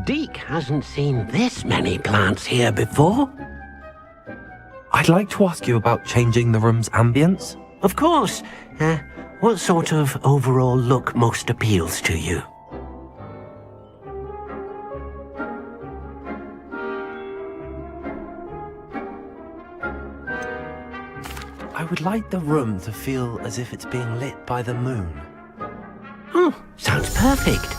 Deke hasn't seen this many plants here before. I'd like to ask you about changing the room's ambience. Of course. What sort of overall look most appeals to you? I would like the room to feel as if it's being lit by the moon. Oh, sounds perfect.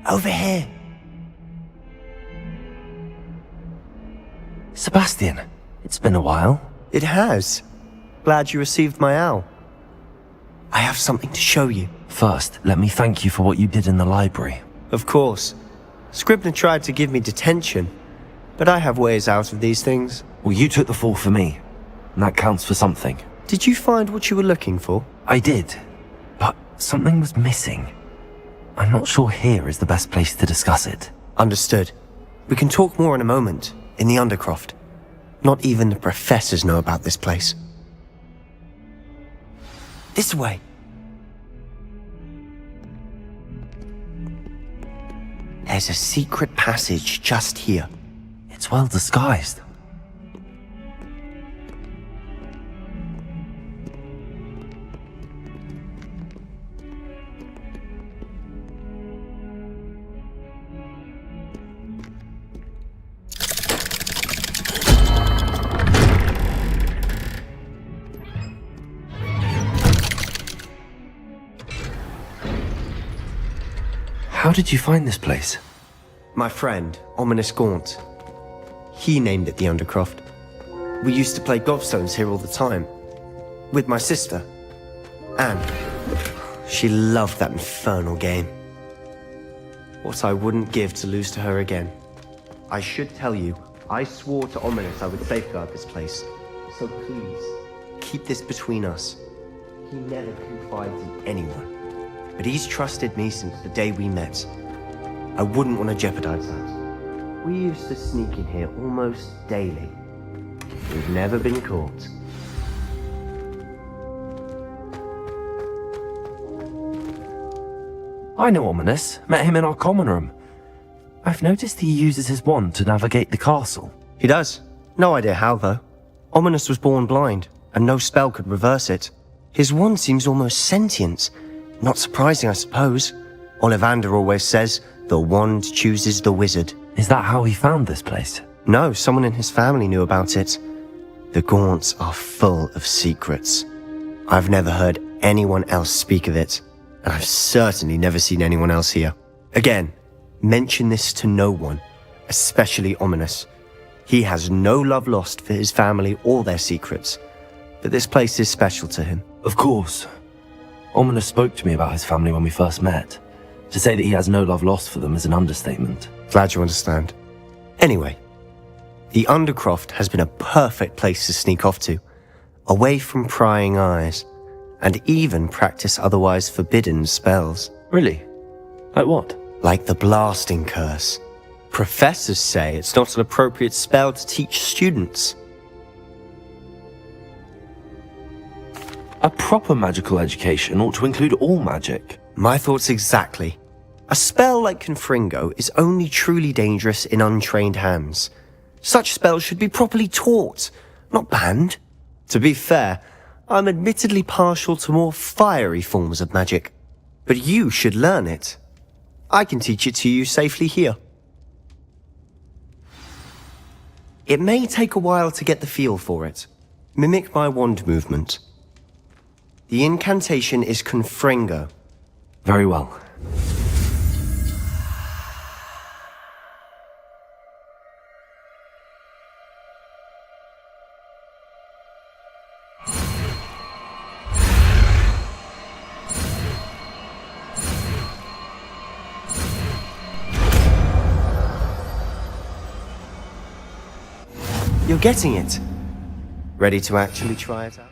Over here. Sebastian, it's been a while. It has. Glad you received my owl. I have something to show you. First, let me thank you for what you did in the library. Of course. Scribner tried to give me detention, but I have ways out of these things. Well, you took the fall for me, and that counts for something. Did you find what you were looking for? I did, but something was missing. I'm not sure here is the best place to discuss it. Understood. We can talk more in a moment, in the Undercroft. Not even the professors know about this place. This way. There's a secret passage just here. It's well disguised. How did you find this place? My friend, Ominous Gaunt. He named it the Undercroft. We used to play gobstones here all the time. With my sister, Anne. She loved that infernal game. What I wouldn't give to lose to her again. I should tell you, I swore to Ominous I would safeguard this place. So please, keep this between us. He never confides in anyone. But he's trusted me since the day we met. I wouldn't want to jeopardize that. We used to sneak in here almost daily. We've never been caught. I know Ominous. Met him in our common room. I've noticed he uses his wand to navigate the castle. He does. No idea how, though. Ominous was born blind, and no spell could reverse it. His wand seems almost sentient. Not surprising, I suppose. Ollivander always says, the wand chooses the wizard. Is that how he found this place? No, someone in his family knew about it. The Gaunts are full of secrets. I've never heard anyone else speak of it, and I've certainly never seen anyone else here. Again, mention this to no one, especially Ominous. He has no love lost for his family or their secrets, but this place is special to him. Of course. Ominous spoke to me about his family when we first met. To say that he has no love lost for them is an understatement. Glad you understand. Anyway, the Undercroft has been a perfect place to sneak off to, away from prying eyes, and even practice otherwise forbidden spells. Really? Like what? Like the blasting curse. Professors say it's not an appropriate spell to teach students. A proper magical education ought to include all magic. My thoughts exactly. A spell like Confringo is only truly dangerous in untrained hands. Such spells should be properly taught, not banned. To be fair, I'm admittedly partial to more fiery forms of magic. But you should learn it. I can teach it to you safely here. It may take a while to get the feel for it. Mimic my wand movement. The incantation is Confringo. Very well. You're getting it. Ready to actually try it out?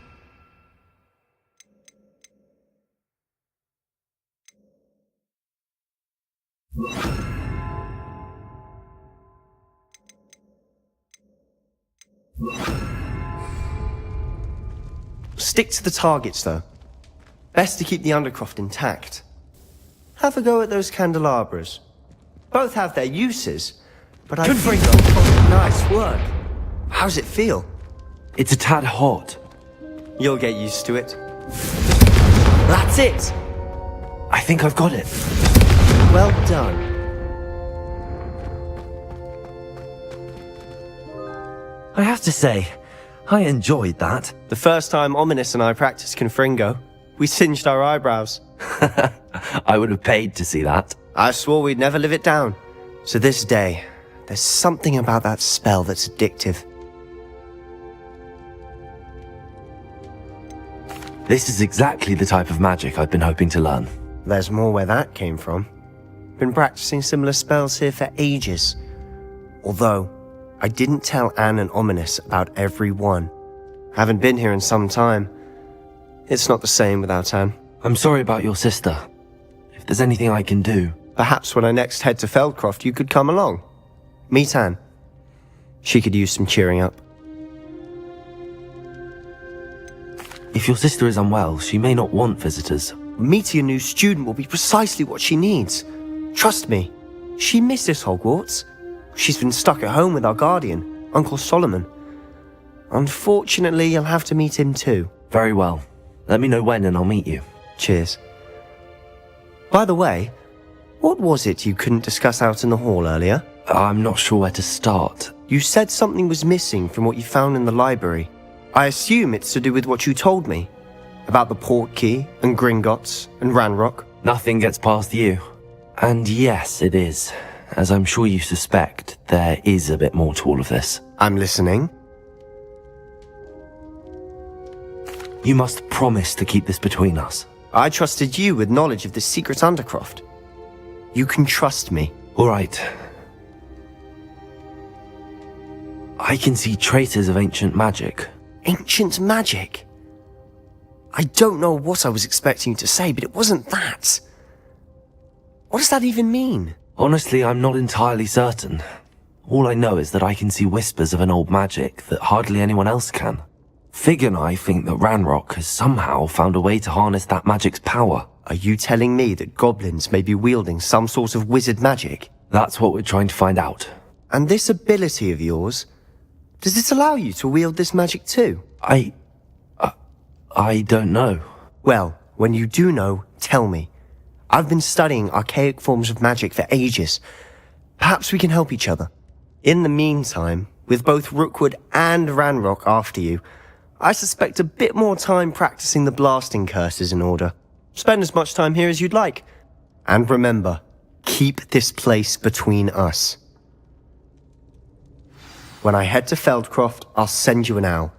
Stick to the targets, though. Best to keep the Undercroft intact. Have a go at those candelabras. Both have their uses, but I think nice work. How's it feel? It's a tad hot. You'll get used to it. That's it! I think I've got it. Well done. I have to say, I enjoyed that. The first time Ominous and I practiced Confringo, we singed our eyebrows. I would have paid to see that. I swore we'd never live it down. So this day, there's something about that spell that's addictive. This is exactly the type of magic I've been hoping to learn. There's more where that came from. Been practicing similar spells here for ages. Although, I didn't tell Anne and Ominous about every one. Haven't been here in some time. It's not the same without Anne. I'm sorry about your sister. If there's anything I can do... Perhaps when I next head to Feldcroft, you could come along. Meet Anne. She could use some cheering up. If your sister is unwell, she may not want visitors. Meeting a new student will be precisely what she needs. Trust me, she misses Hogwarts. She's been stuck at home with our guardian, Uncle Solomon. Unfortunately, you'll have to meet him too. Very well. Let me know when and I'll meet you. Cheers. By the way, what was it you couldn't discuss out in the hall earlier? I'm not sure where to start. You said something was missing from what you found in the library. I assume it's to do with what you told me. About the Portkey, and Gringotts, and Ranrock. Nothing gets past you. And yes, it is. As I'm sure you suspect, there is a bit more to all of this. I'm listening. You must promise to keep this between us. I trusted you with knowledge of the secret Undercroft. You can trust me. All right. I can see traces of ancient magic. Ancient magic? I don't know what I was expecting you to say, but it wasn't that. What does that even mean? Honestly, I'm not entirely certain. All I know is that I can see whispers of an old magic that hardly anyone else can. Fig and I think that Ranrock has somehow found a way to harness that magic's power. Are you telling me that goblins may be wielding some sort of wizard magic? That's what we're trying to find out. And this ability of yours, does it allow you to wield this magic too? I don't know. Well, when you do know, tell me. I've been studying archaic forms of magic for ages. Perhaps we can help each other. In the meantime, with both Rookwood and Ranrock after you, I suspect a bit more time practicing the blasting curse is in order. Spend as much time here as you'd like. And remember, keep this place between us. When I head to Feldcroft, I'll send you an owl.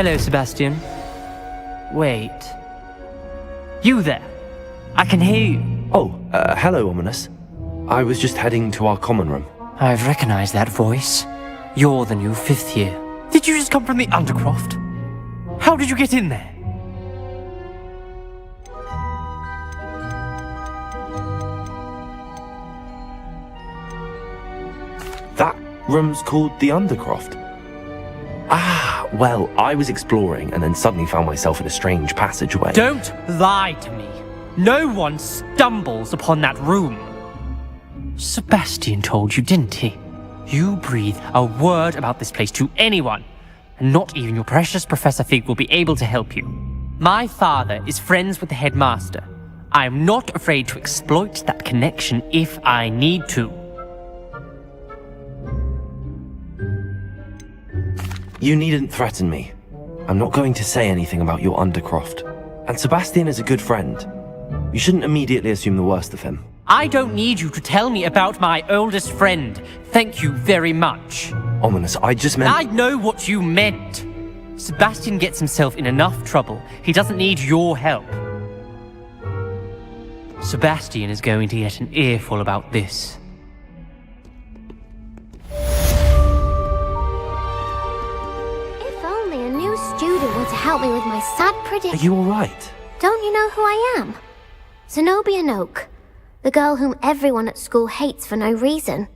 Hello, Sebastian. Wait. You there? I can hear you. Oh, hello, Ominous. I was just heading to our common room. I've recognized that voice. You're the new 5th year. Did you just come from the Undercroft? How did you get in there? That room's called the Undercroft. Ah, well, I was exploring and then suddenly found myself in a strange passageway. Don't lie to me. No one stumbles upon that room. Sebastian told you, didn't he? You breathe a word about this place to anyone, and not even your precious Professor Fig will be able to help you. My father is friends with the headmaster. I am not afraid to exploit that connection if I need to. You needn't threaten me. I'm not going to say anything about your Undercroft. And Sebastian is a good friend. You shouldn't immediately assume the worst of him. I don't need you to tell me about my oldest friend. Thank you very much. Ominous, I just meant... I know what you meant. Sebastian gets himself in enough trouble. He doesn't need your help. Sebastian is going to get an earful about this. If only a new student were to help me with my sad Are prediction. you alright? Don't you know who I am? Zenobia Noak, the girl whom everyone at school hates for no reason.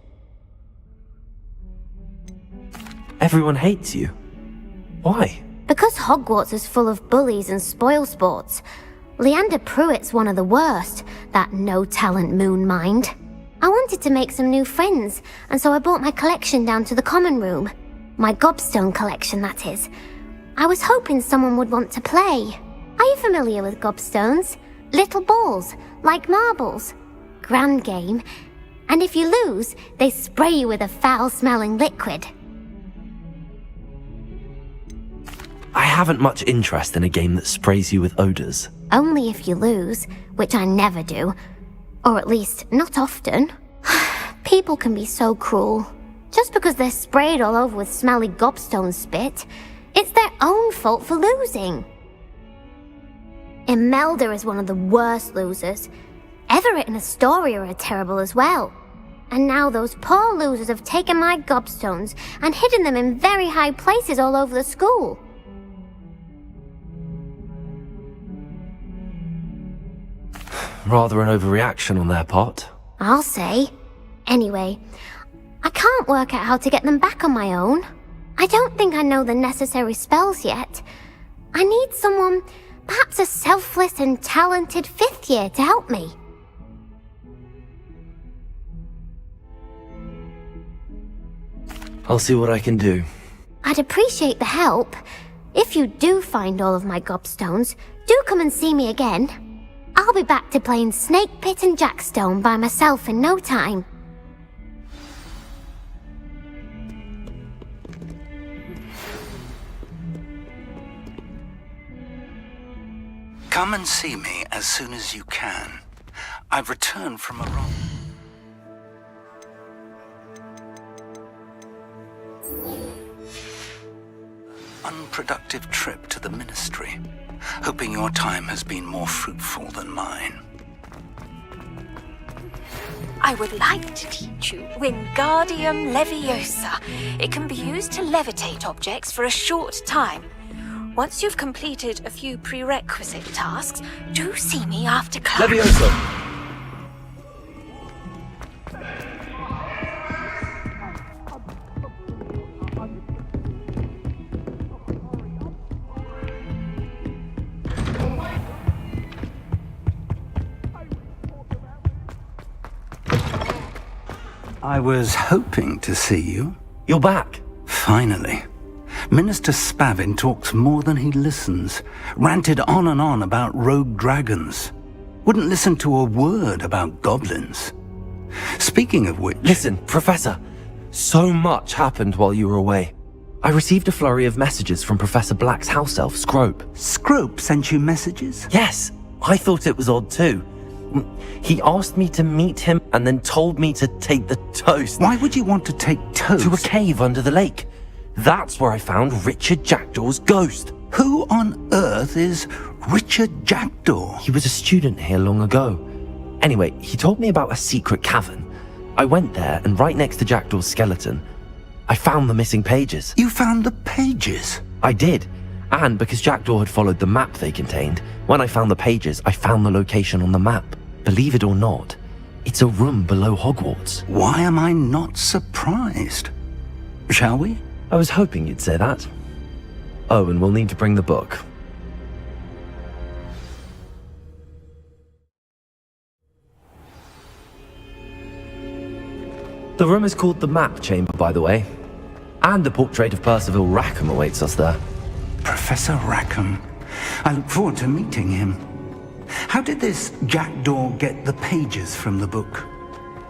Everyone hates you. Why? Because Hogwarts is full of bullies and spoilsports. Leander Pruitt's one of the worst, that no-talent moon mind. I wanted to make some new friends, and so I brought my collection down to the common room. My gobstone collection, that is. I was hoping someone would want to play. Are you familiar with gobstones? Little balls, like marbles. Grand game. And if you lose, they spray you with a foul-smelling liquid. I haven't much interest in a game that sprays you with odors. Only if you lose, which I never do. Or at least, not often. People can be so cruel. Just because they're sprayed all over with smelly gobstone spit, it's their own fault for losing. Imelda is one of the worst losers. Everett and Astoria are terrible as well. And now those poor losers have taken my gobstones and hidden them in very high places all over the school. Rather an overreaction on their part. I'll say. Anyway, I can't work out how to get them back on my own. I don't think I know the necessary spells yet. I need someone, perhaps a selfless and talented 5th year to help me. I'll see what I can do. I'd appreciate the help. If you do find all of my gobstones, do come and see me again. I'll be back to playing Snake Pit and Jackstone by myself in no time. Come and see me as soon as you can. I've returned from a unproductive trip to the Ministry, hoping your time has been more fruitful than mine. I would like to teach you Wingardium Leviosa. It can be used to levitate objects for a short time. Once you've completed a few prerequisite tasks, do see me after class. Leviosa! I was hoping to see you. You're back. Finally. Minister Spavin talks more than he listens. Ranted on and on about rogue dragons. Wouldn't listen to a word about goblins. Speaking of which... Listen, Professor. So much happened while you were away. I received a flurry of messages from Professor Black's house elf, Scrope. Scrope sent you messages? Yes, I thought it was odd too. He asked me to meet him and then told me to take the toast. Why would you want to take toast? To a cave under the lake. That's where I found Richard Jackdaw's ghost. Who on earth is Richard Jackdaw? He was a student here long ago. Anyway, he told me about a secret cavern. I went there, and right next to Jackdaw's skeleton, I found the missing pages. You found the pages? I did. And because Jackdaw had followed the map they contained, when I found the pages, I found the location on the map. Believe it or not, it's a room below Hogwarts. Why am I not surprised? Shall we? I was hoping you'd say that. Oh, and we'll need to bring the book. The room is called the Map Chamber, by the way. And the portrait of Percival Rackham awaits us there. Professor Rackham. I look forward to meeting him. How did this Jackdaw get the pages from the book?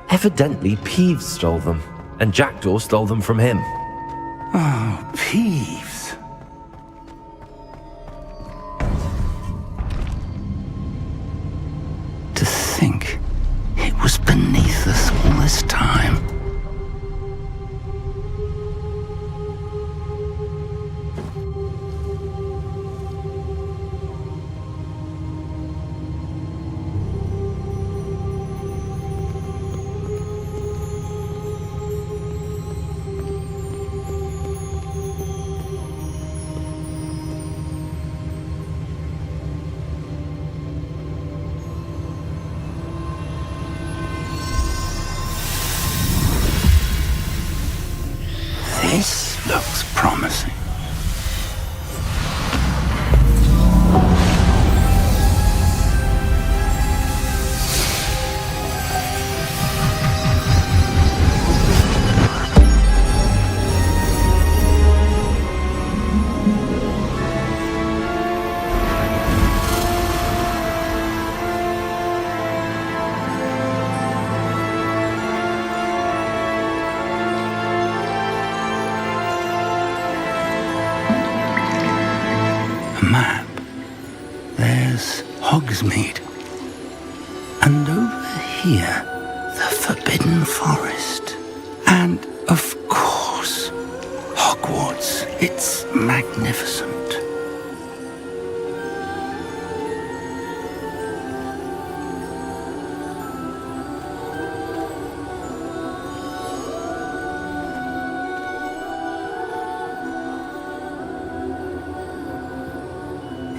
Evidently, Peeves stole them, and Jackdaw stole them from him. Oh, Peeves. To think it was beneath us all this time. This looks promising. Map. There's Hogsmeade. And over here, the Forbidden Forest. And, of course, Hogwarts. It's magnificent.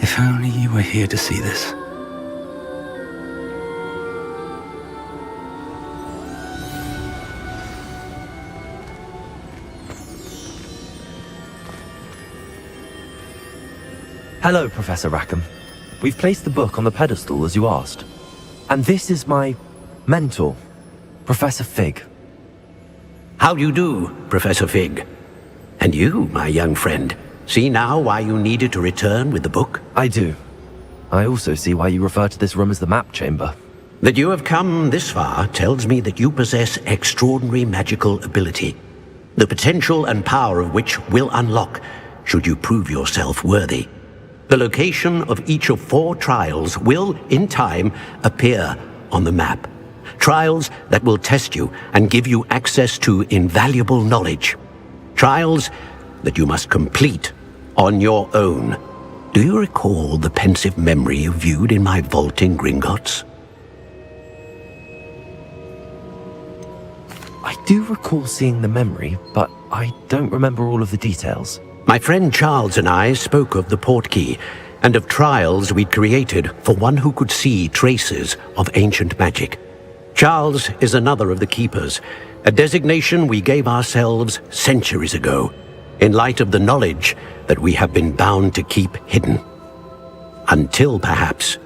If only you were here to see this. Hello, Professor Rackham. We've placed the book on the pedestal as you asked. And this is my mentor, Professor Fig. How do you do, Professor Fig? And you, my young friend, see now why you needed to return with the book? I do. I also see why you refer to this room as the Map Chamber. That you have come this far tells me that you possess extraordinary magical ability, the potential and power of which will unlock should you prove yourself worthy. The location of each of 4 trials will, in time, appear on the map. Trials that will test you and give you access to invaluable knowledge. Trials that you must complete on your own. Do you recall the pensive memory you viewed in my vault in Gringotts? I do recall seeing the memory, but I don't remember all of the details. My friend Charles and I spoke of the portkey and of trials we'd created for one who could see traces of ancient magic. Charles is another of the keepers, a designation we gave ourselves centuries ago, in light of the knowledge that we have been bound to keep hidden. Until perhaps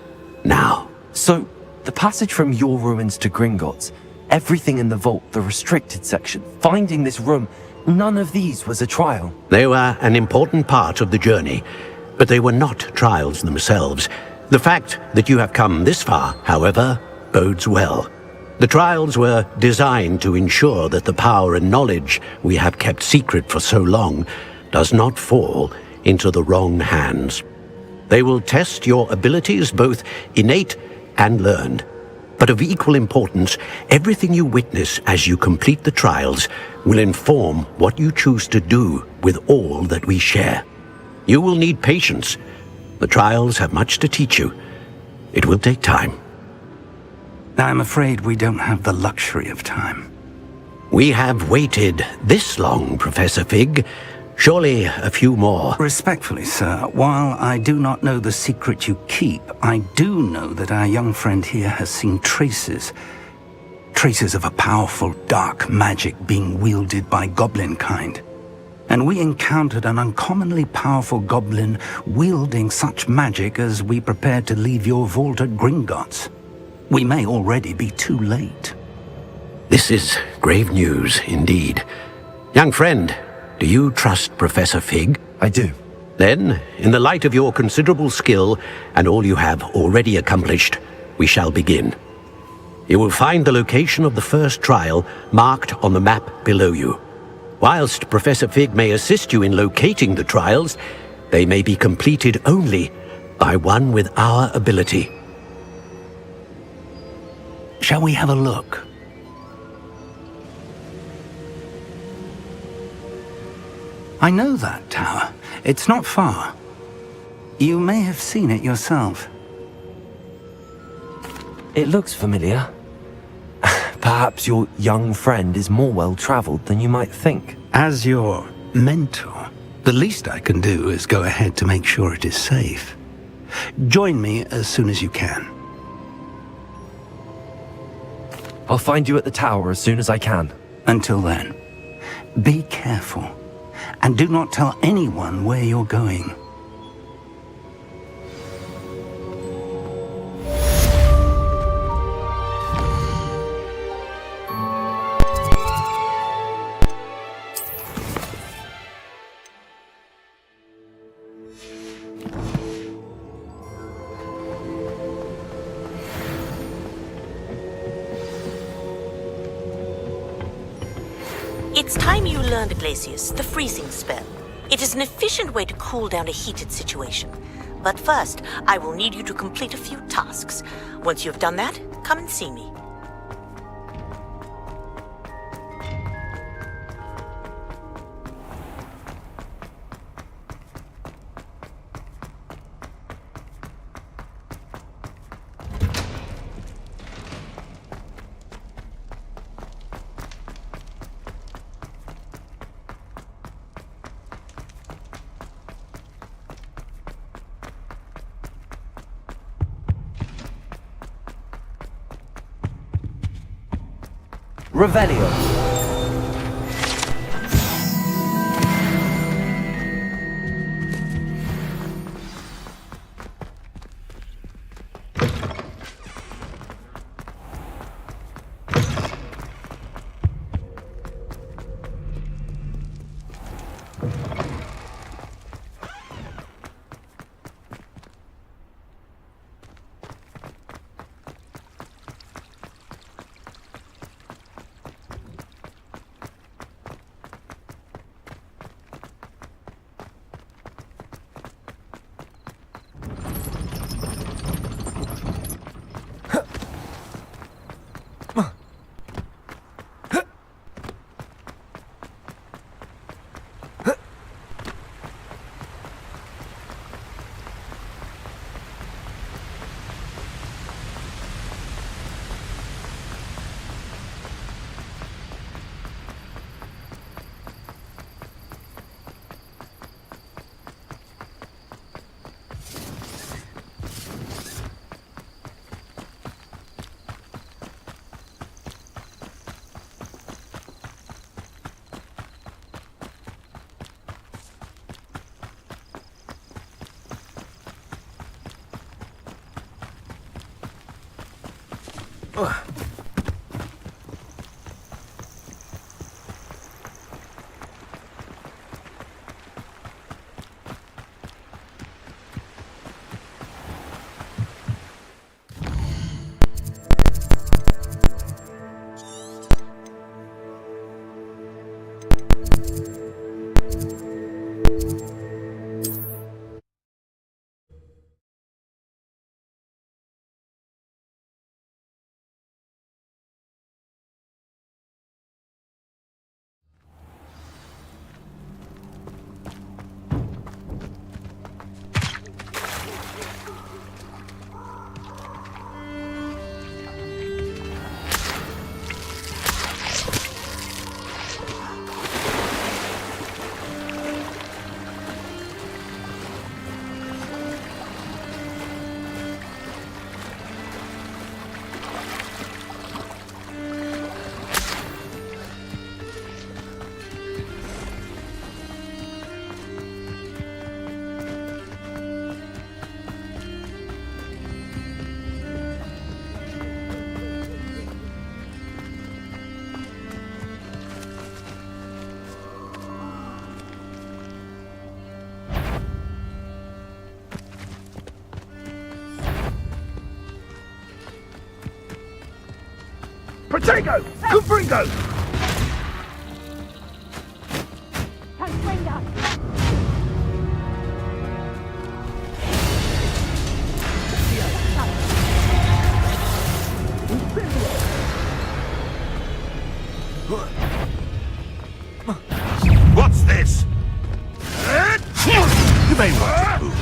now. So, the passage from your ruins to Gringotts, everything in the vault, the restricted section, finding this room, none of these was a trial. They were an important part of the journey, but they were not trials themselves. The fact that you have come this far, however, bodes well. The trials were designed to ensure that the power and knowledge we have kept secret for so long does not fall into the wrong hands. They will test your abilities, both innate and learned. But of equal importance, everything you witness as you complete the trials will inform what you choose to do with all that we share. You will need patience. The trials have much to teach you. It will take time. I'm afraid we don't have the luxury of time. We have waited this long, Professor Fig. Surely a few more. Respectfully, sir, while I do not know the secret you keep, I do know that our young friend here has seen traces of a powerful dark magic being wielded by goblin kind. And we encountered an uncommonly powerful goblin wielding such magic as we prepared to leave your vault at Gringotts. We may already be too late. This is grave news indeed. Young friend, do you trust Professor Fig? I do. Then, in the light of your considerable skill and all you have already accomplished, we shall begin. You will find the location of the first trial marked on the map below you. Whilst Professor Fig may assist you in locating the trials, they may be completed only by one with our ability. Shall we have a look? I know that tower. It's not far. You may have seen it yourself. It looks familiar. Perhaps your young friend is more well-traveled than you might think. As your mentor, the least I can do is go ahead to make sure it is safe. Join me as soon as you can. I'll find you at the tower as soon as I can. Until then, be careful. And do not tell anyone where you're going. It's time you learned, Glacius, the freezing spell. It is an efficient way to cool down a heated situation. But first, I will need you to complete a few tasks. Once you've done that, come and see me. Revelio. Protego! Confringo! What's this? You may want to move.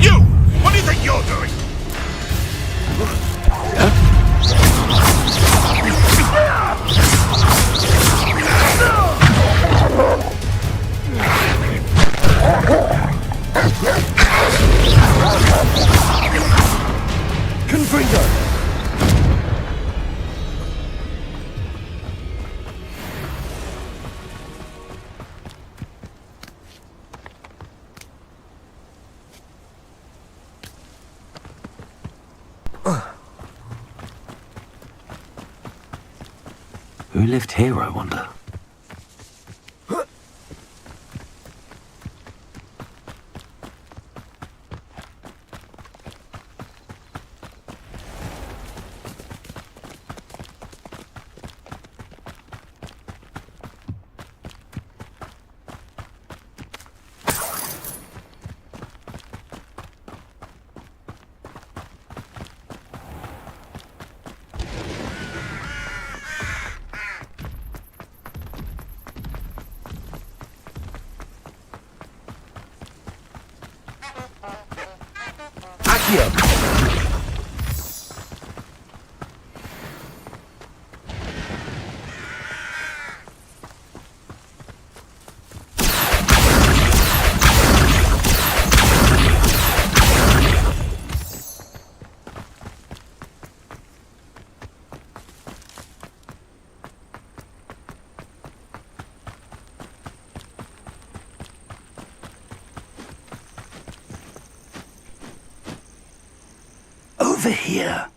You! What do you think you're doing? Confringo! Who lived here, I wonder? Over here.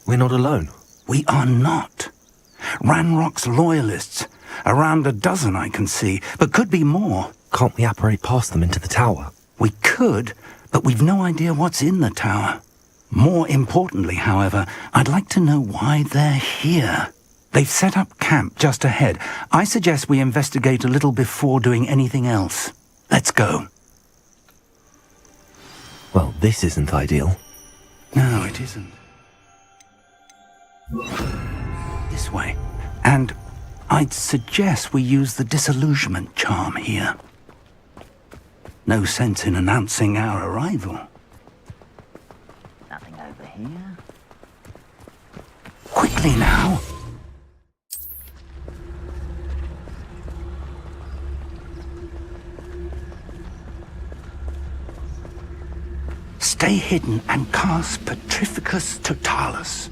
We're not alone. We are not. Ranrock's loyalists. Around a dozen I can see, but could be more. Can't we apparate past them into the tower? We could, but we've no idea what's in the tower. More importantly, however, I'd like to know why they're here. They've set up camp just ahead. I suggest we investigate a little before doing anything else. Let's go. Well, this isn't ideal. No, it isn't. This way. And I'd suggest we use the disillusionment charm here. No sense in announcing our arrival. Nothing over here. Quickly now. Stay hidden and cast Petrificus Totalis.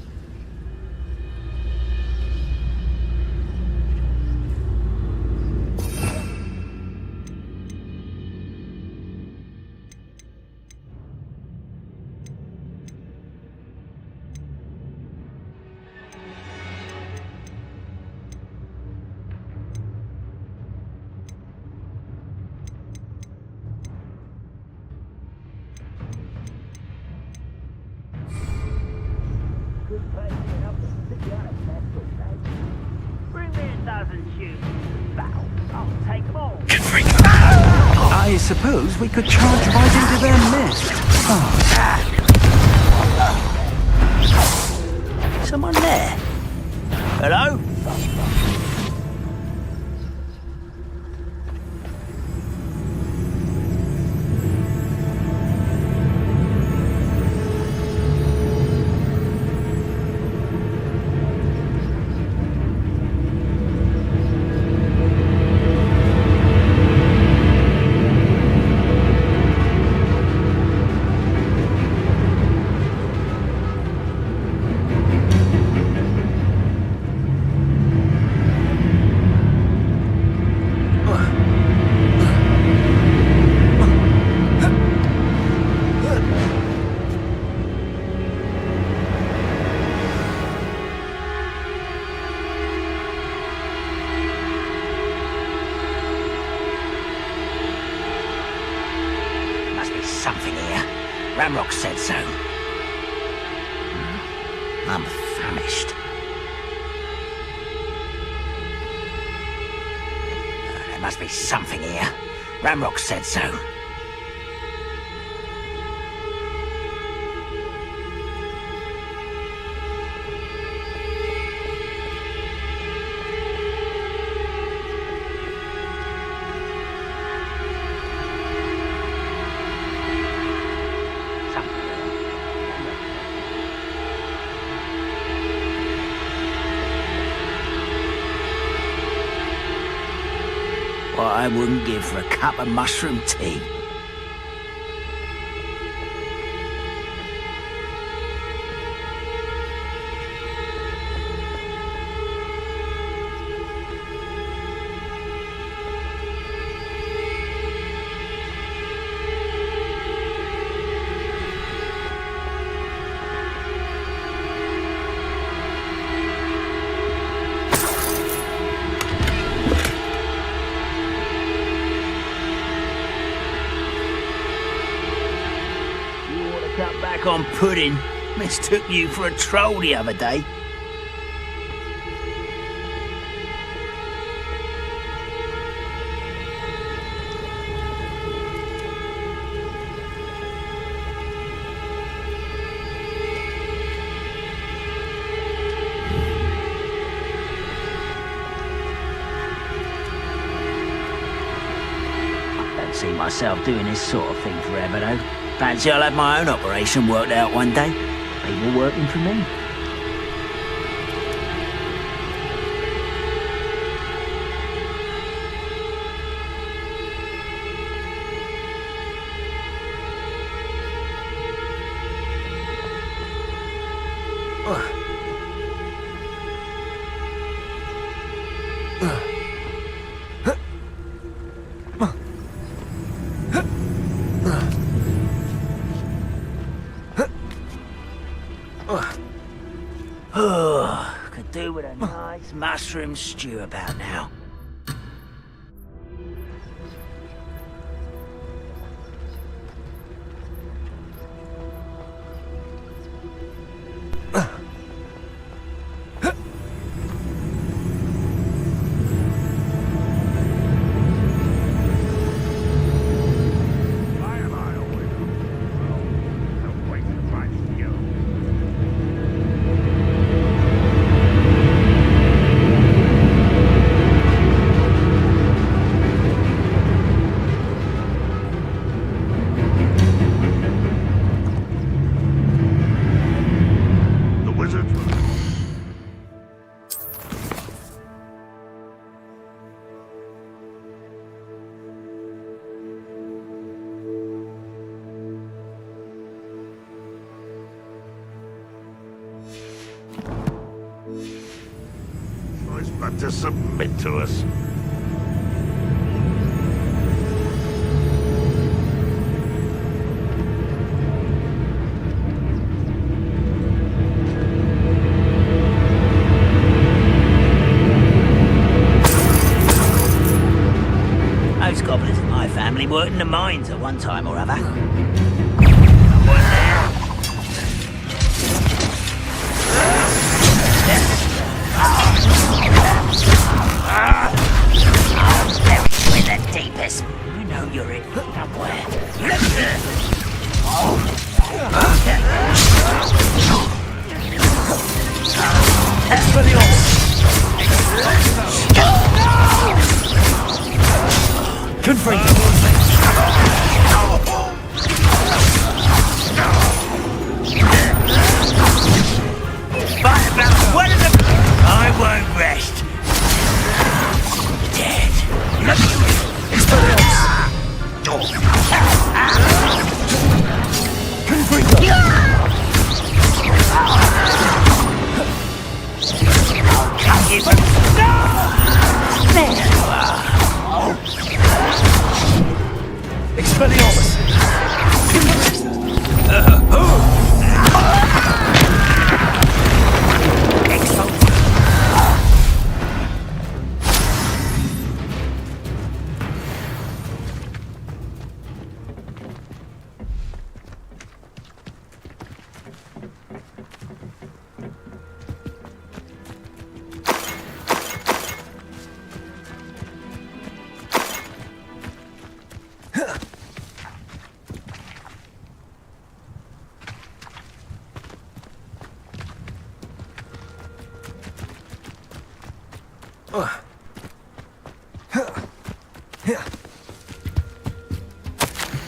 I suppose we could charge right into their midst. Someone there? Hello? Something here. Ramrock said so. I'm famished. There must be something here. Ramrock said so. What I wouldn't give for a cup of mushroom tea. Cut back on pudding. Mistook you for a troll the other day. I don't see myself doing this sort of thing forever, though. Fancy I'll have my own operation worked out one day. People working for me. Could do with a nice mushroom stew about now. But to submit to us. Those goblins in my family worked in the mines at one time or other. I'll bury you in the deepest. I know you're in somewhere. Fight about one of them. I won't rest. Dead. I'll cut you. There you are. Expelliarmus!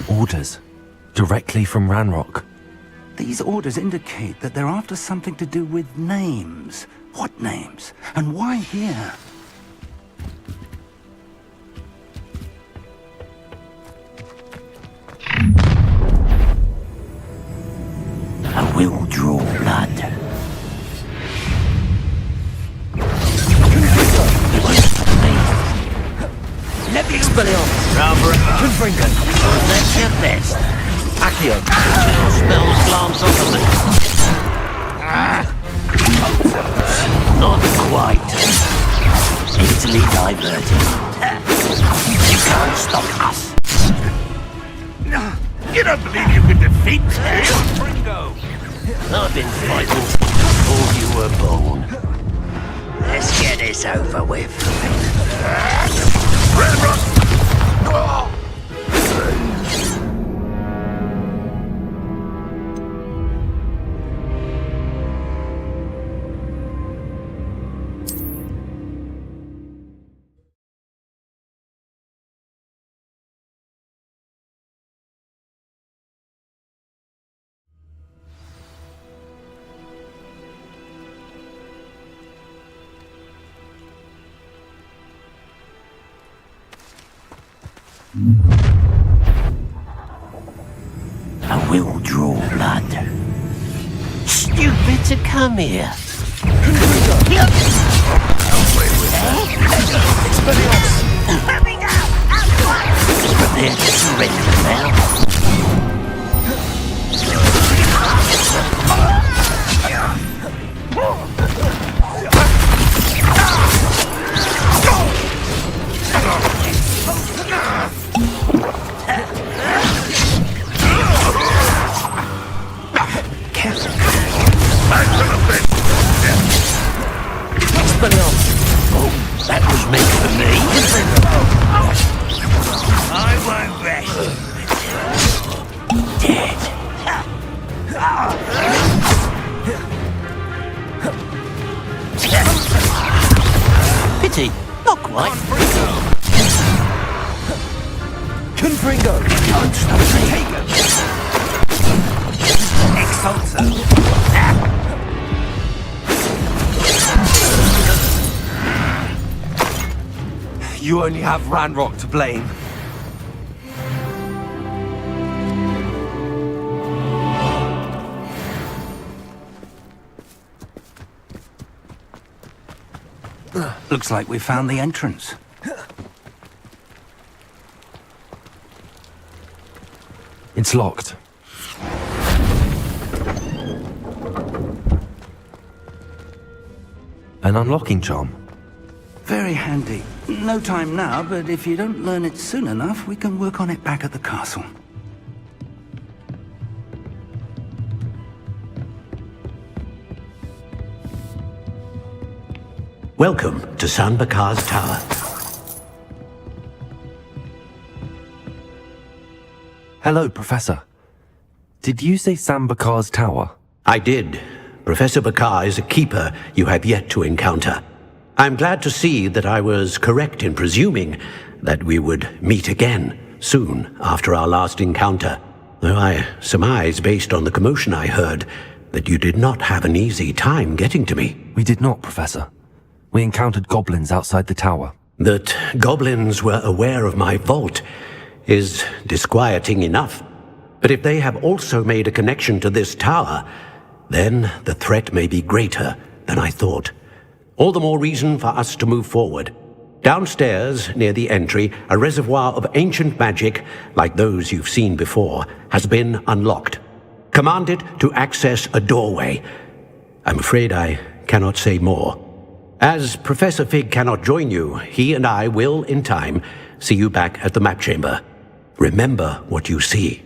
Orders. Directly from Ranrock. These orders indicate that they're after something to do with names. What names? And why here? I will draw blood. You won't stop me. Let me Expelliarmus. Confringo. That's your best. Accio. Spells glance off of me. Not quite. Easily diverted. You can't stop us. You don't believe you can defeat me? Confringo! I've been fighting before you were born. Let's get this over with. I will draw blood. Stupid to come here. Coming out! Prepare to surrender now. Oh, that was meant for me. I won't rest. Dead. Pity, not quite. Confringo. Can't stop me. Exalto. You only have Ranrock to blame. Looks like we found the entrance. It's locked. An unlocking charm. Very handy. No time now, but if you don't learn it soon enough, we can work on it back at the castle. Welcome to San Bakar's Tower. Hello, Professor. Did you say Sam Bakar's tower? I did. Professor Bakar is a keeper you have yet to encounter. I'm glad to see that I was correct in presuming that we would meet again soon after our last encounter, though I surmise, based on the commotion I heard, that you did not have an easy time getting to me. We did not, Professor. We encountered goblins outside the tower. That goblins were aware of my vault is disquieting enough. But if they have also made a connection to this tower, then the threat may be greater than I thought. All the more reason for us to move forward. Downstairs, near the entry, a reservoir of ancient magic, like those you've seen before, has been unlocked. Command it to access a doorway. I'm afraid I cannot say more. As Professor Fig cannot join you, he and I will, in time, see you back at the map chamber. Remember what you see.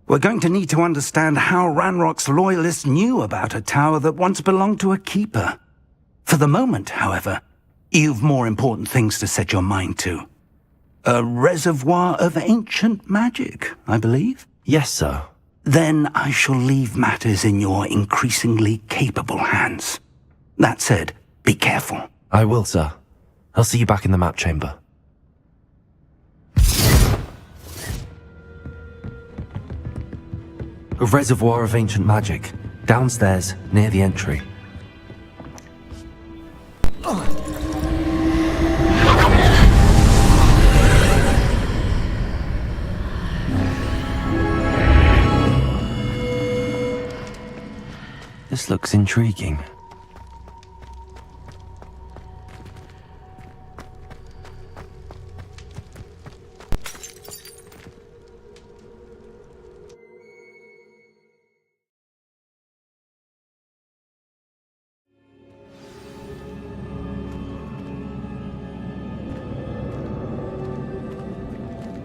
We're going to need to understand how Ranrock's loyalists knew about a tower that once belonged to a keeper. For the moment, however, you've more important things to set your mind to. A reservoir of ancient magic, I believe? Yes, sir. Then I shall leave matters in your increasingly capable hands. That said, be careful. I will, sir. I'll see you back in the map chamber. A reservoir of ancient magic, downstairs, near the entry. This looks intriguing.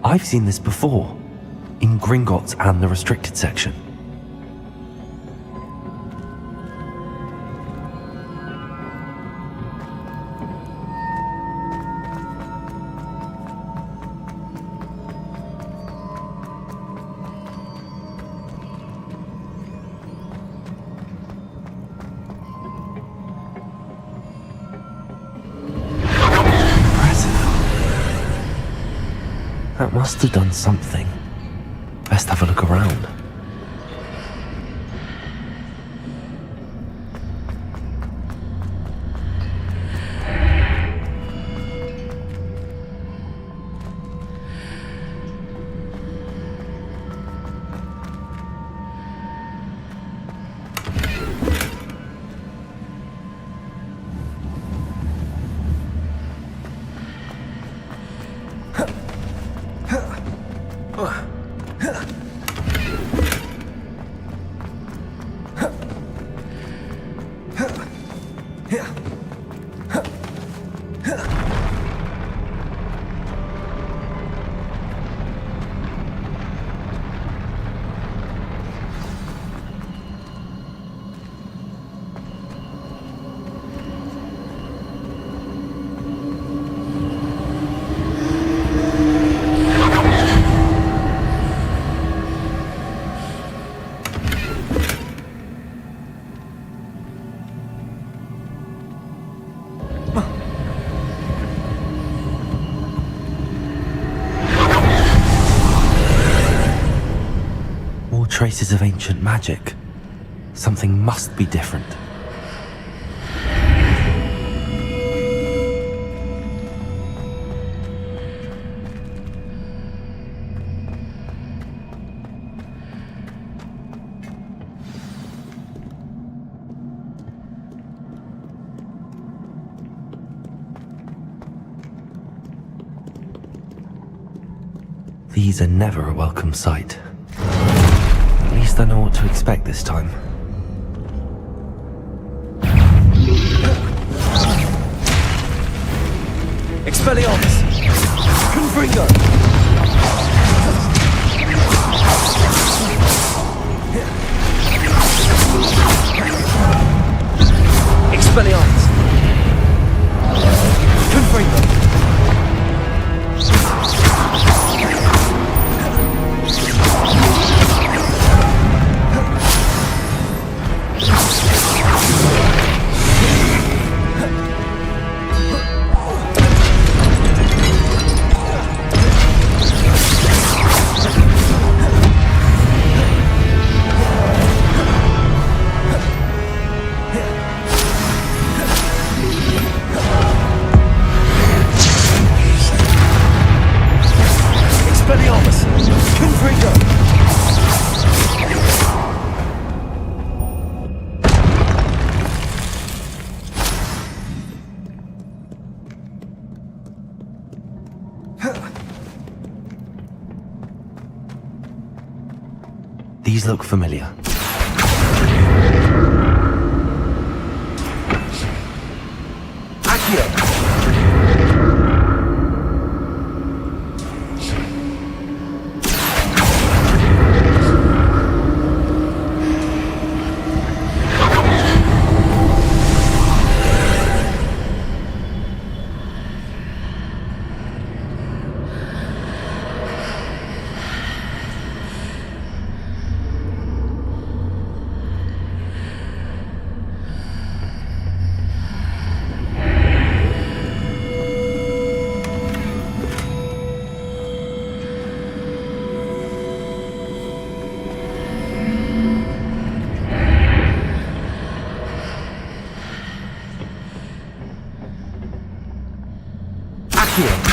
I've seen this before, in Gringotts and the restricted section. That must have done something. Best have a look around. Traces of ancient magic. Something must be different. These are never a welcome sight. At least I know what to expect this time. Expelliarmus! Confringo! Expelliarmus! Expelliarmus! Confringo! These look familiar. Accio!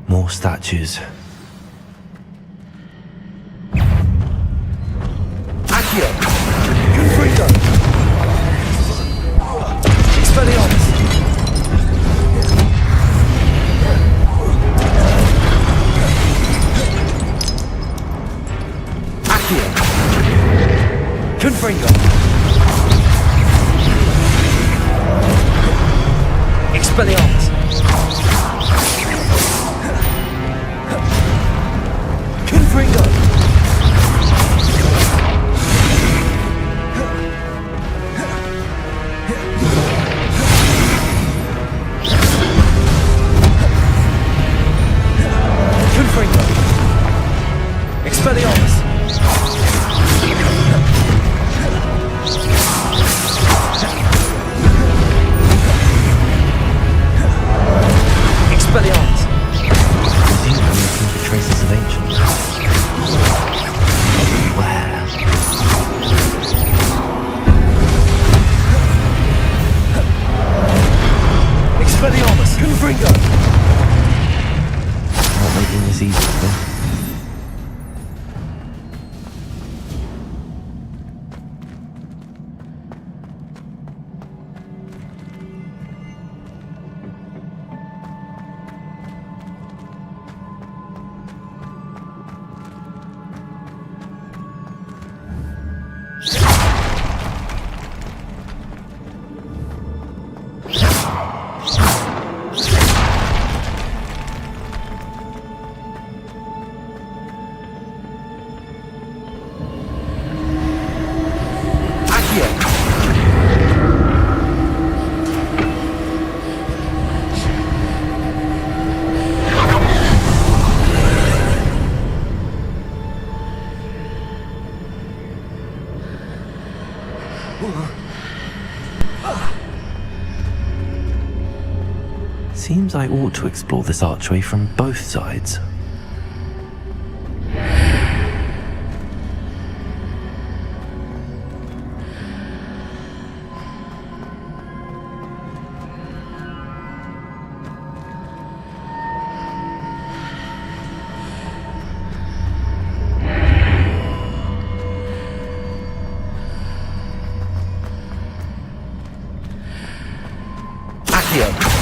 More statues. Accio! Confringo! Expelliarmus! Accio! Confringo! Expelliarmus! Confringo! Confringo! Expelliarmus! Expelliarmus! I think I'm looking for traces of ancient life. Where? Expelliarmus! Confringo! Not making this easy, though. Seems I ought to explore this archway from both sides. Accio!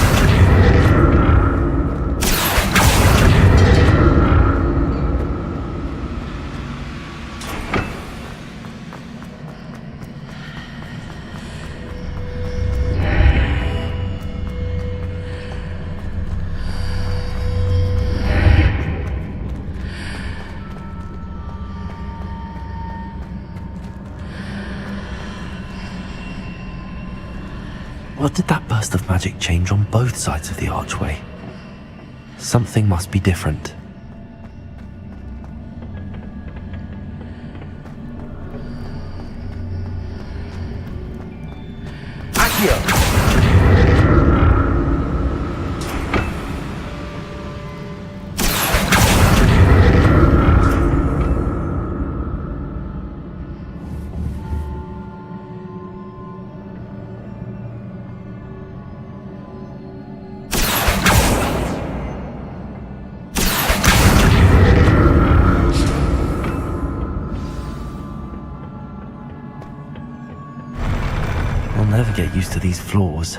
What did that burst of magic change on both sides of the archway? Something must be different. Accio! I'll never get used to these floors.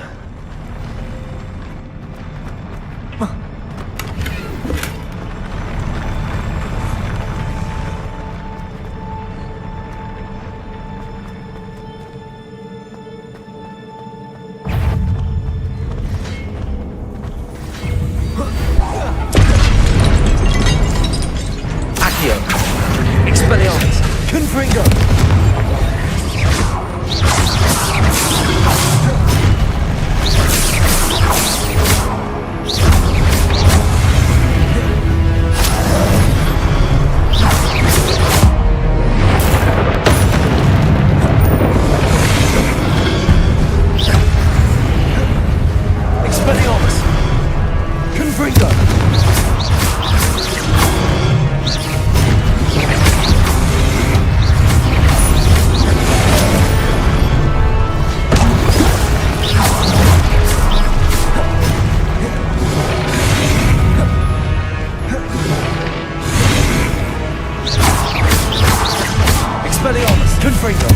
Accio! Expelliarmus! Confringo! Expelliarmus! Confringo! Expelliarmus! Confringo!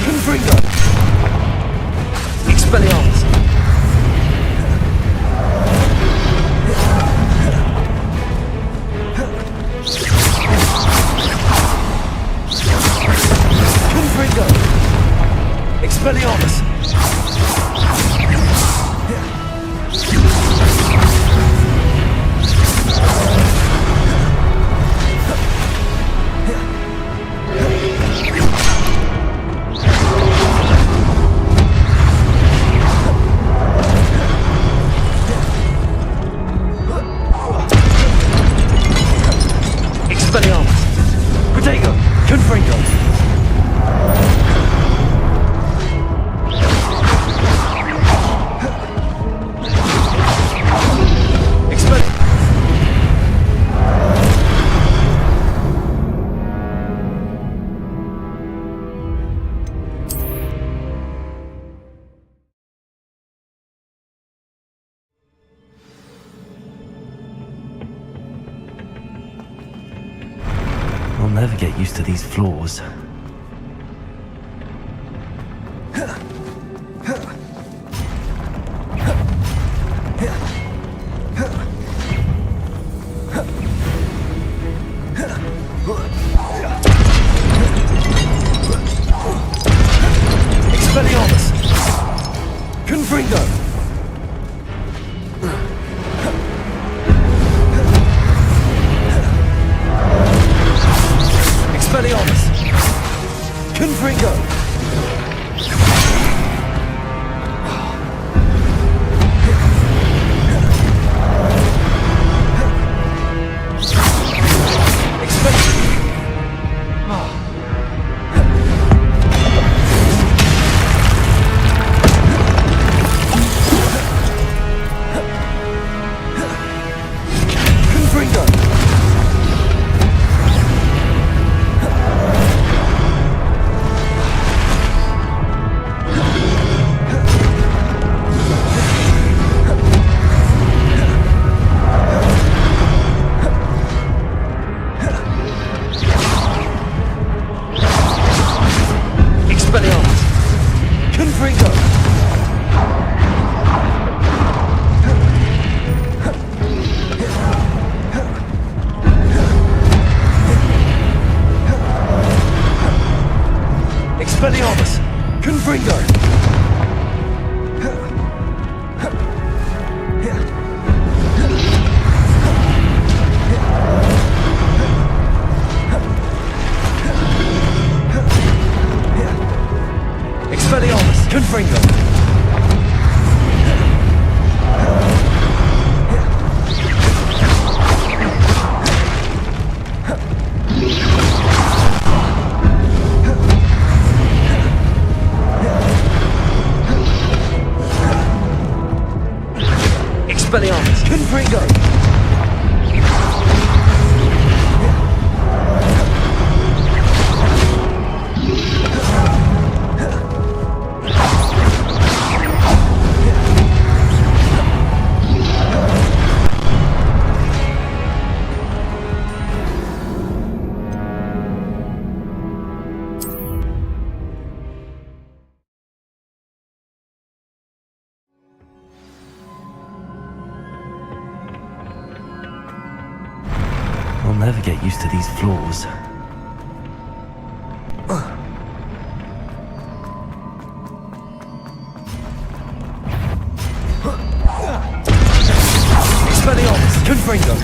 Confringo! Expelliarmus! Confringo! Expelliarmus! Expelliarmus! Protego! Confringo! I'll never get used to these floors. Expelliarmus! Confringo! Expelliarmus! Confringo! Expelliarmus! Confringo! I'll never get used to these floors. Expelliarmus! Confringo!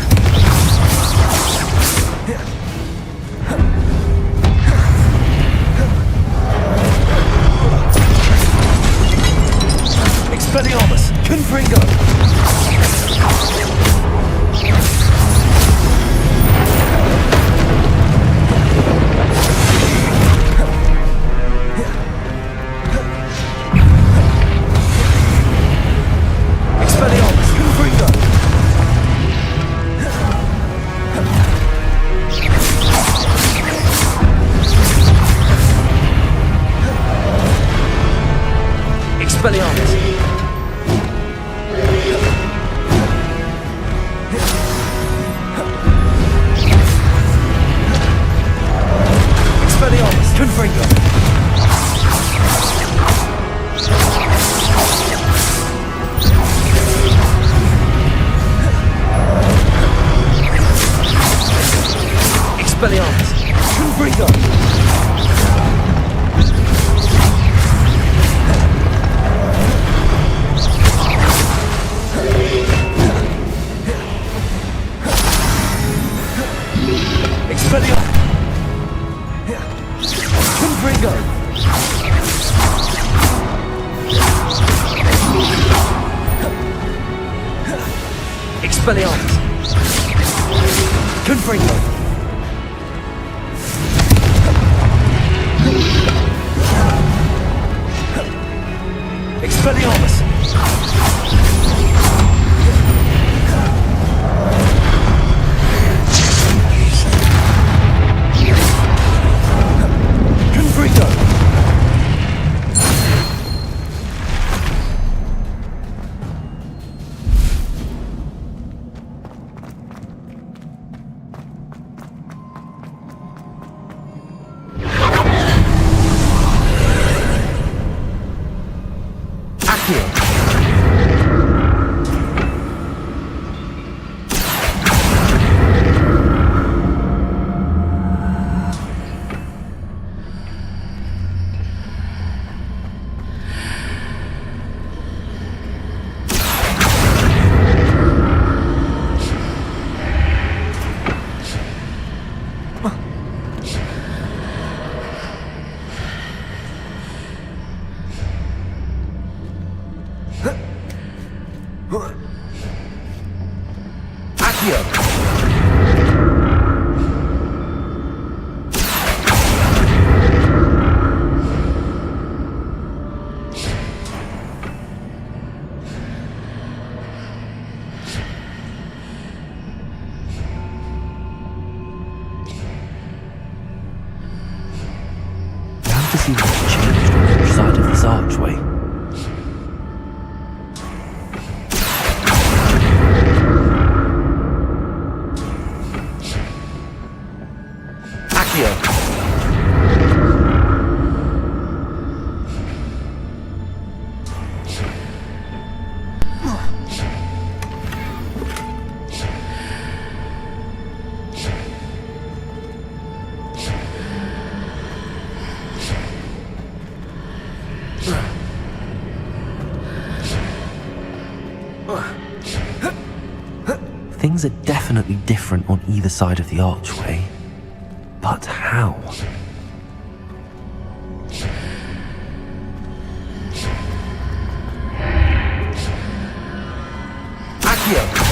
Expelliarmus! Confringo! Expelliarmus! Confringo! Expelliarmus! Expelliarmus! Confringo! Expelliarmus! Confringo! Expelliarmus! Confringo! Expelliarmus! Confringo! Expelliarmus! Confringo! To see what's changed on each side of this archway. Accio! Things are definitely different on either side of the archway. But how? Accio!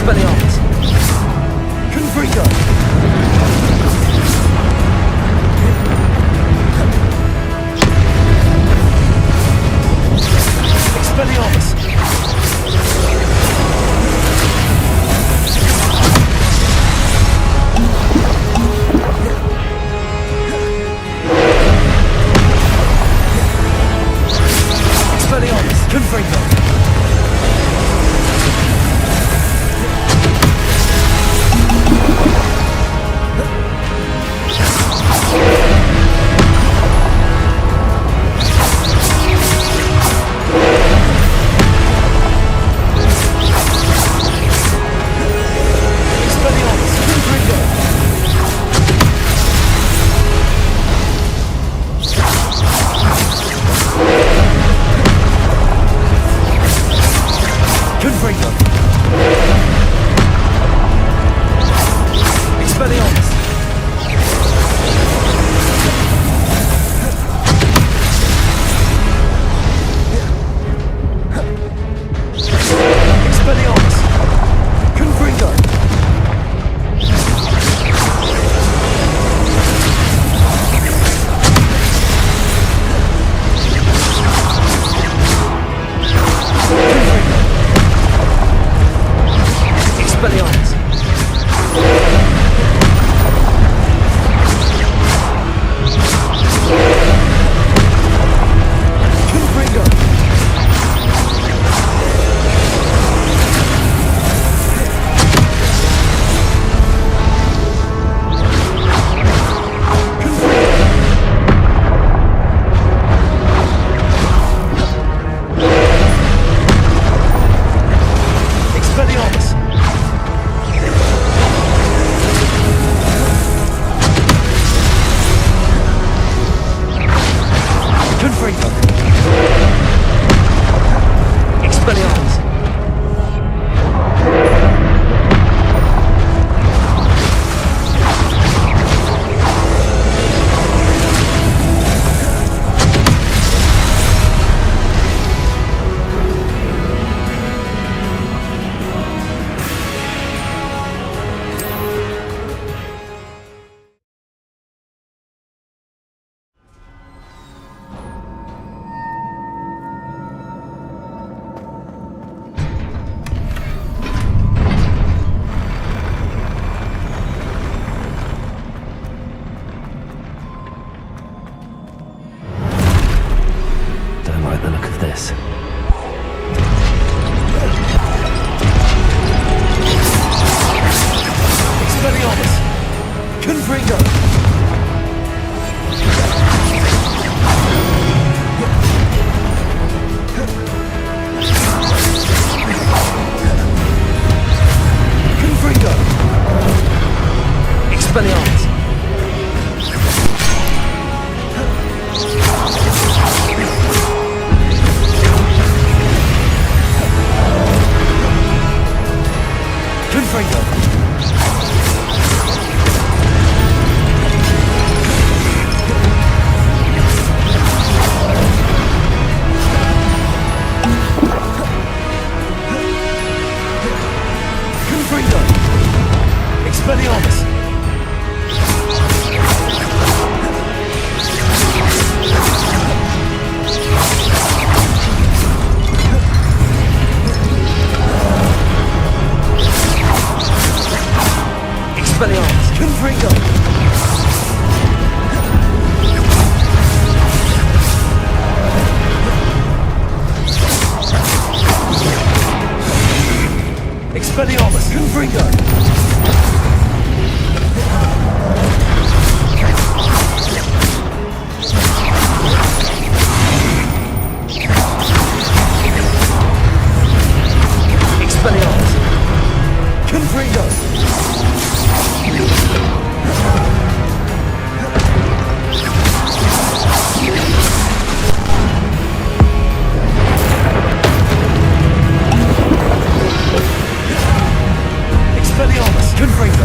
Expelliarmus! Confringo! Expelliarmus! Expelliarmus! Confringo! Confringo! Expelliarmus! Expelliarmus! Confringo! Expelliarmus! Confringo! Expelliarmus! Confringo! Expelliarmus! Don't like the look of this. Expelliarmus! Confringo! Confringo! Expelliarmus! Confringo! Confringo! Expelliarmus! Expelliarmus! Confringo! Expelliarmus! Confringo! Expelliarmus! Confringo! Expelliarmus! Confringo!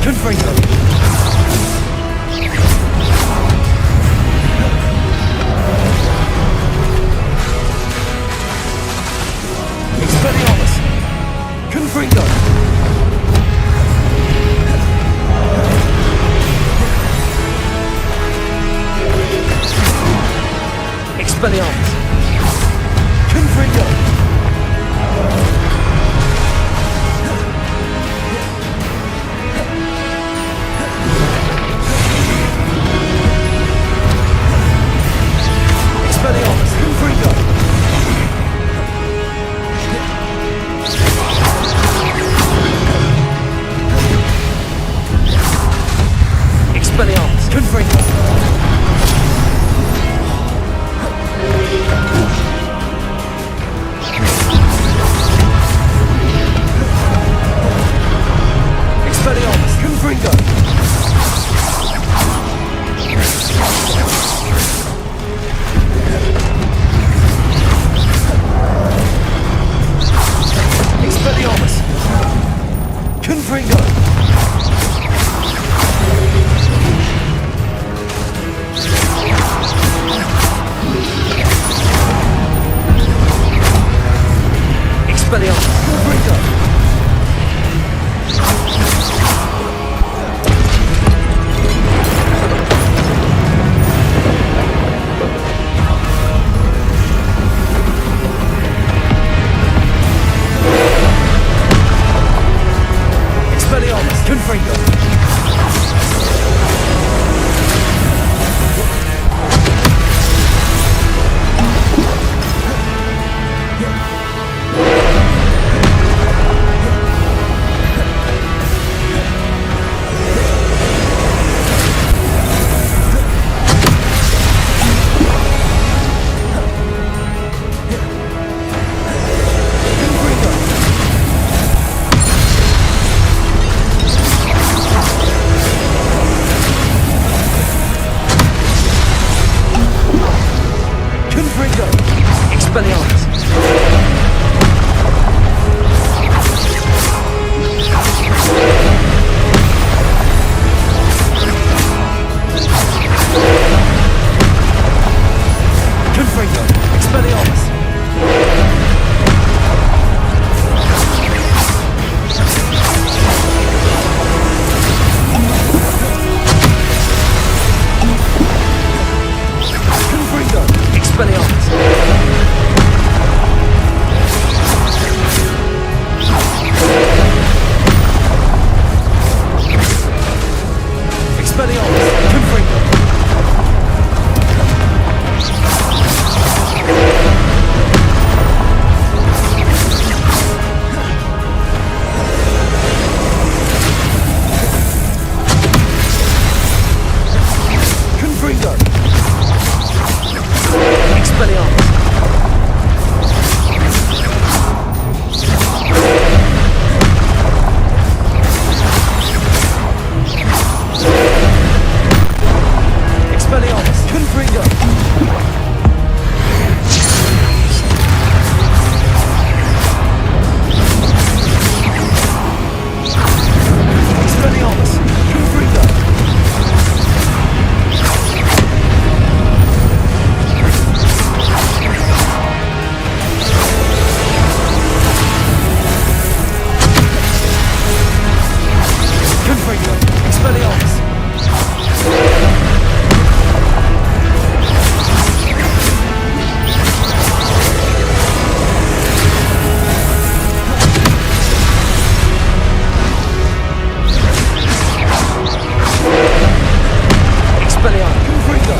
Confringo! Expelliarmus! Confringo! Expelliarmus! Confringo! Expelliarmus! Confringo! Expelliarmus! Confringo! Expelliarmus! Confringo! Expelliarmus! Confringo! Expelliarmus! Confringo! Expelliarmus! Confringo! Confringo! Expelliarmus! Confringo! Expelliarmus! Confringo! Expelliarmus! Expelliarmus! Confringo! Confringo! Expelliarmus! Expelliarmus! Confringo! Expelliarmus! Confringo! Confringo! Expelliarmus! Expelliarmus! Confringo!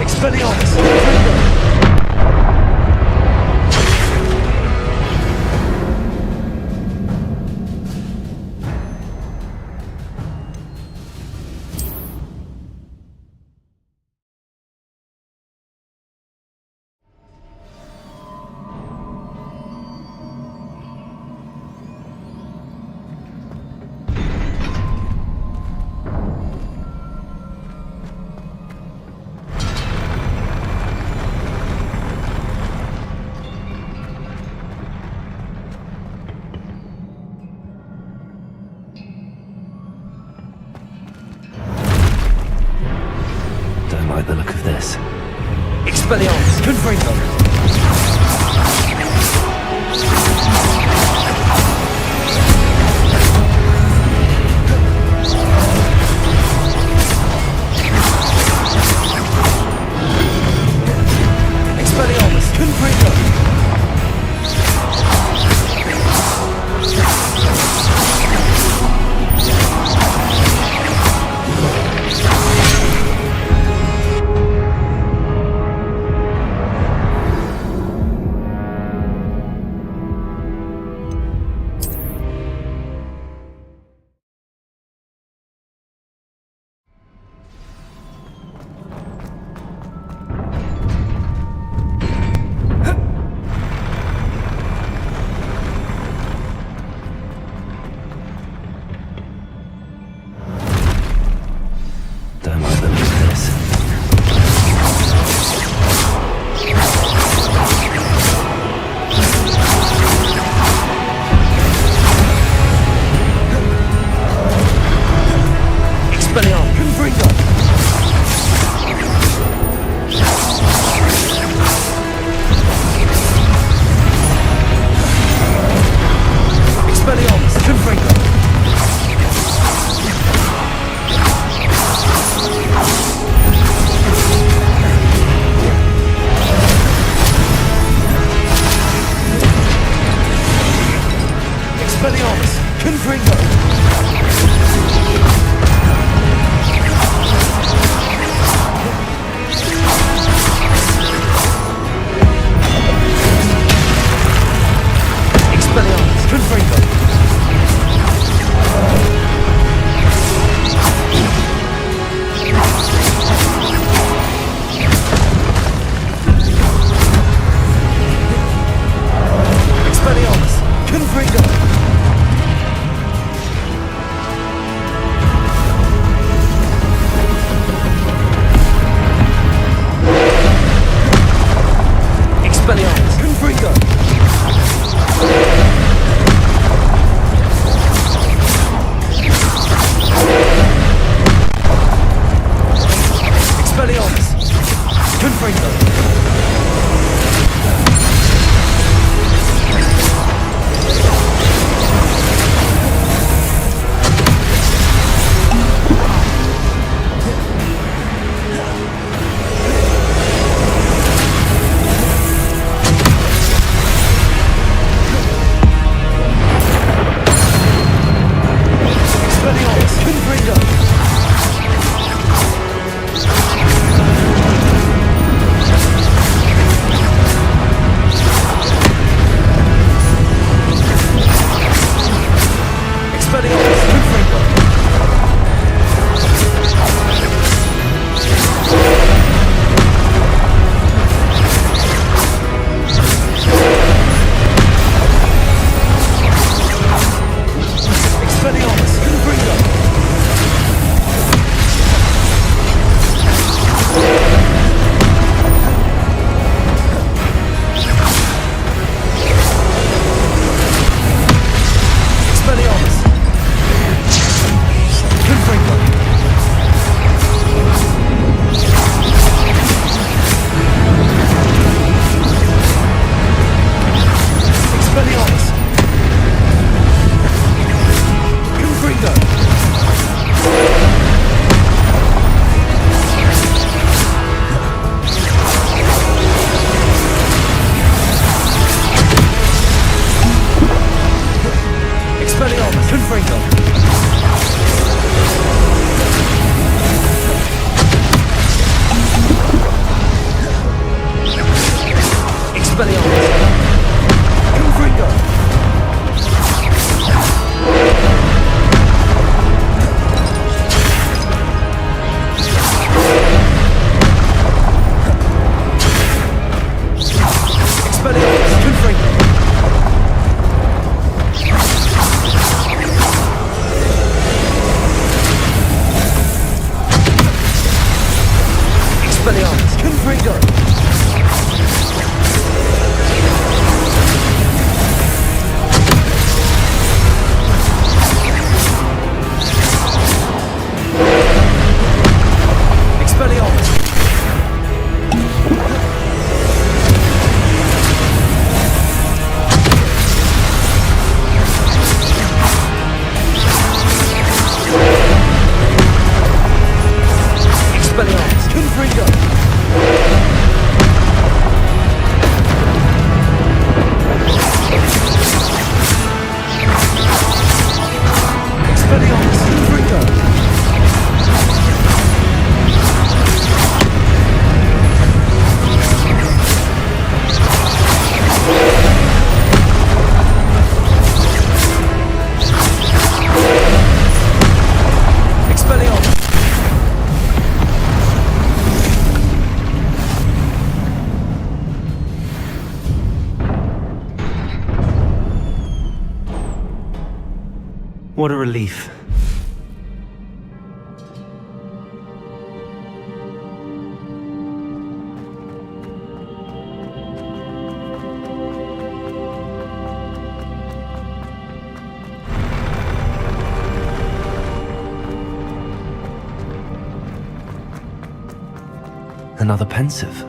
Expelliarmus! Confringo! like the look of this. Expelliarmus, Confringo! Expelliarmus, Confringo! Don't like the look of this. Expelliarmus, Confringo! Expelliarmus, Confringo! Expelliarmus, Confringo! Expelliarmus, Confringo! Expelliarmus, Confringo! Expelliarmus, Confringo! Expelliarmus, Confringo! Expelliarmus, Confringo! Expelliarmus, Confringo! Expelliarmus, Confringo! Expelliarmus, Confringo! Expelliarmus, Confringo! Expelliarmus, Confringo! Expelliarmus, Confringo! Expelliarmus, Confringo! Expelliarmus, Confringo! Expelliarmus, What a relief. Another pensive.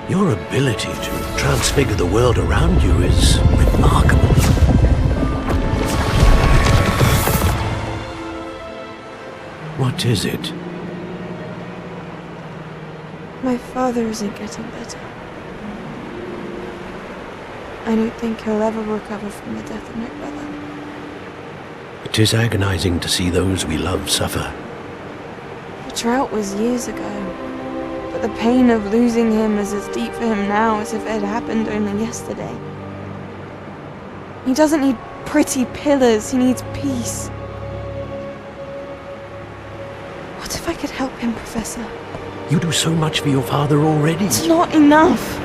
Your ability to transfigure the world around you is remarkable. What is it? My father isn't getting better. I don't think he'll ever recover from the death of my brother. It is agonizing to see those we love suffer. The drought was years ago, but the pain of losing him is as deep for him now as if it had happened only yesterday. He doesn't need pretty pillars, he needs peace. What if I could help him, Professor? You do so much for your father already. It's not enough.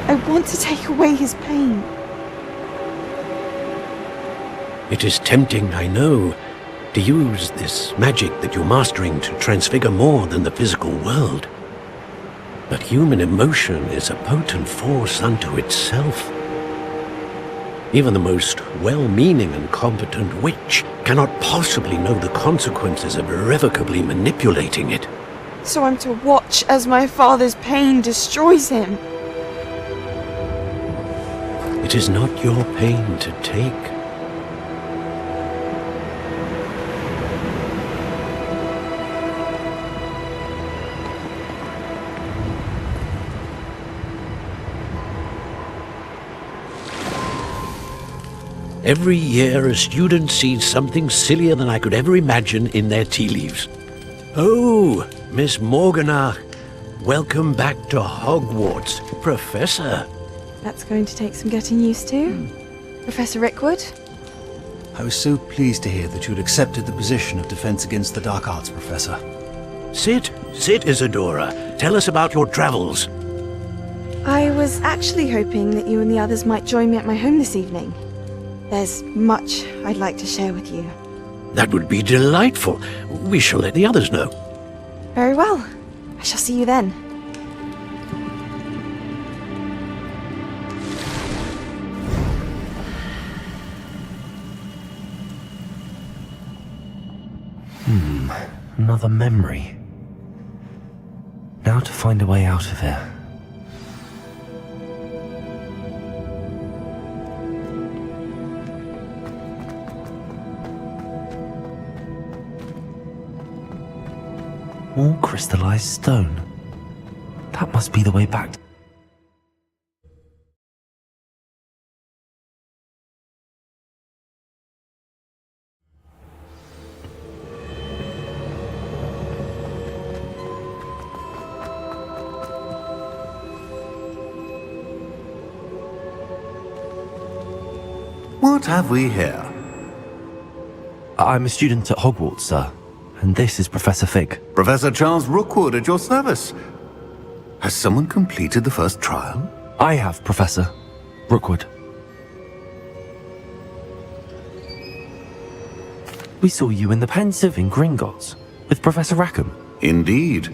I want to take away his pain. It is tempting, I know, to use this magic that you're mastering to transfigure more than the physical world. But human emotion is a potent force unto itself. Even the most well-meaning and competent witch cannot possibly know the consequences of irrevocably manipulating it. So I'm to watch as my father's pain destroys him. It is not your pain to take. Every year, a student sees something sillier than I could ever imagine in their tea leaves. Oh, Miss Morganach, welcome back to Hogwarts, Professor. That's going to take some getting used to. Professor Rickwood? I was so pleased to hear that you'd accepted the position of Defense Against the Dark Arts, Professor. Sit, Isadora. Tell us about your travels. I was actually hoping that you and the others might join me at my home this evening. There's much I'd like to share with you. That would be delightful. We shall let the others know. Very well. I shall see you then. Another memory. Now to find a way out of here. More crystallized stone. That must be the way back. What have we here? I'm a student at Hogwarts, sir. And this is Professor Fig. Professor Charles Rookwood at your service. Has someone completed the first trial? I have, Professor Rookwood. We saw you in the Pensive in Gringotts with Professor Rackham. Indeed.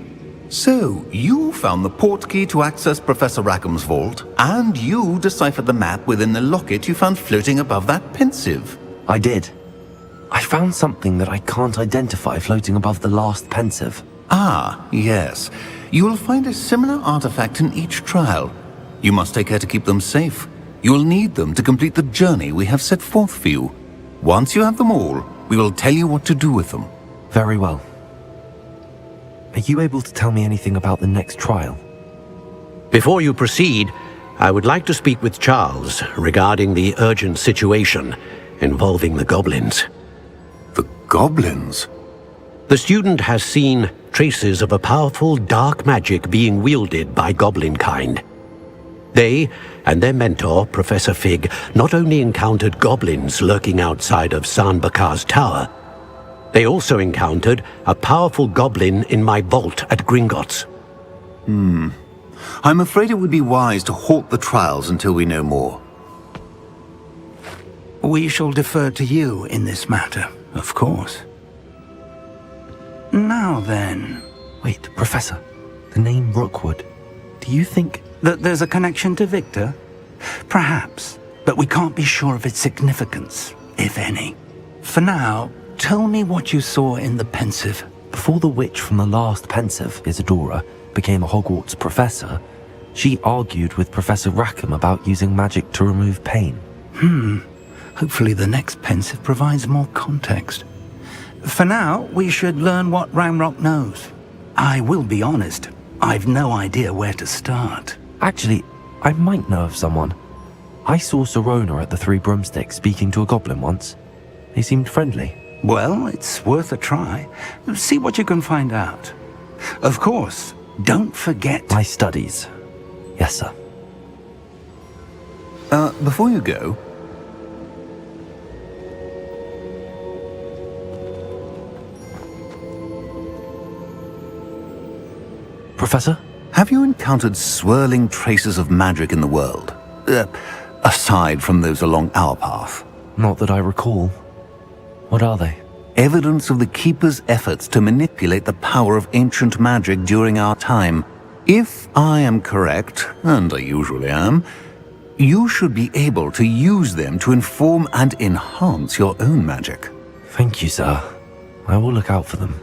So, you found the portkey to access Professor Rackham's vault, and you deciphered the map within the locket you found floating above that Pensive. I did. I found something that I can't identify floating above the last Pensive. Ah, yes. You will find a similar artifact in each trial. You must take care to keep them safe. You will need them to complete the journey we have set forth for you. Once you have them all, we will tell you what to do with them. Very well. Are you able to tell me anything about the next trial? Before you proceed, I would like to speak with Charles regarding the urgent situation involving the goblins. The goblins? The student has seen traces of a powerful dark magic being wielded by goblin kind. They and their mentor, Professor Fig, not only encountered goblins lurking outside of Sanbakar's tower, they also encountered a powerful goblin in my vault at Gringotts. I'm afraid it would be wise to halt the trials until we know more. We shall defer to you in this matter, of course. Now then... Wait, Professor. The name Rookwood. Do you think... that there's a connection to Victor? Perhaps, but we can't be sure of its significance, if any. For now, tell me what you saw in the Pensive. Before the witch from the last Pensive, Isadora, became a Hogwarts professor, she argued with Professor Rackham about using magic to remove pain. Hopefully the next Pensive provides more context. For now, we should learn what Ranrock knows. I will be honest, I've no idea where to start. Actually, I might know of someone. I saw Serona at the Three Broomsticks speaking to a goblin once. They seemed friendly. Well, it's worth a try. See what you can find out. Of course, don't forget... My studies. Yes, sir. Before you go... Professor? Have you encountered swirling traces of magic in the world? Aside from those along our path? Not that I recall. What are they? Evidence of the Keeper's efforts to manipulate the power of ancient magic during our time. If I am correct, and I usually am, you should be able to use them to inform and enhance your own magic. Thank you, sir. I will look out for them.